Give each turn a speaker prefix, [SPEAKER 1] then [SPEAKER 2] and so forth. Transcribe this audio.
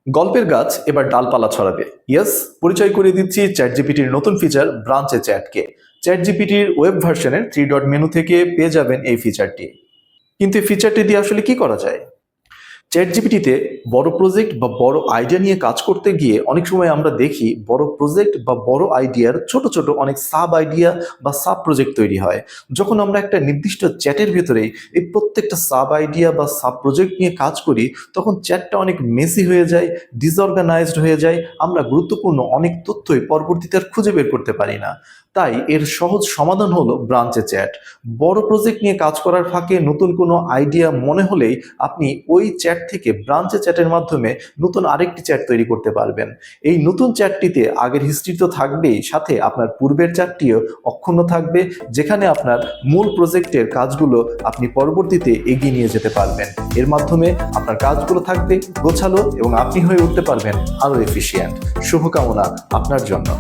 [SPEAKER 1] গল্পের গাছ এবার ডালপালা ছড়াবে। ইয়েস, পরিচয় করিয়ে দিচ্ছি চ্যাটজিপিটির নতুন ফিচার ব্রাঞ্চে চ্যাটকে। চ্যাটজিপিটির ওয়েব ভার্সনের 3 ডট মেনু থেকে পেয়ে যাবেন এই ফিচারটি। কিন্তু এই ফিচারটি দিয়ে আসলে কি করা যায়? চ্যাটজিপিটিতে বড় প্রজেক্ট বা বড় আইডিয়া নিয়ে কাজ করতে গিয়ে অনেক সময় আমরা দেখি বড় প্রজেক্ট বা বড় আইডিয়ার ছোট ছোট অনেক সাব আইডিয়া বা সাব প্রজেক্ট তৈরি হয়। যখন আমরা একটা নির্দিষ্ট চ্যাটের ভেতরে এই প্রত্যেকটা সাব আইডিয়া বা সাব প্রজেক্ট নিয়ে কাজ করি, তখন চ্যাটটা অনেক মেসি হয়ে যায়, ডিসঅর্গানাইজড হয়ে যায়। আমরা গুরুত্বপূর্ণ অনেক তথ্যই পরবর্তীতে আর খুঁজে বের করতে পারি না। তাই এর সহজ সমাধান হলো ব্রাঞ্চে চ্যাট। বড় প্রজেক্ট নিয়ে কাজ করার ফাঁকে নতুন কোনো আইডিয়া মনে হলেই আপনি ওই চ্যাট থেকে ব্রাঞ্চে চ্যাটের মাধ্যমে নতুন আরেকটি চ্যাট তৈরি করতে পারবেন। এই নতুন চ্যাটটিতে আগের হিস্ট্রি তো থাকবেই, সাথে আপনার পূর্বের চ্যাটটিও অক্ষুণ্ণ থাকবে, যেখানে আপনার মূল প্রজেক্টের কাজগুলো আপনি পরবর্তীতে এগিয়ে নিয়ে যেতে পারবেন। এর মাধ্যমে আপনার কাজগুলো থাকবে গোছালো এবং আপনি হয়ে উঠতে পারবেন আরও এফিশিয়েন্ট। শুভকামনা আপনার জন্য।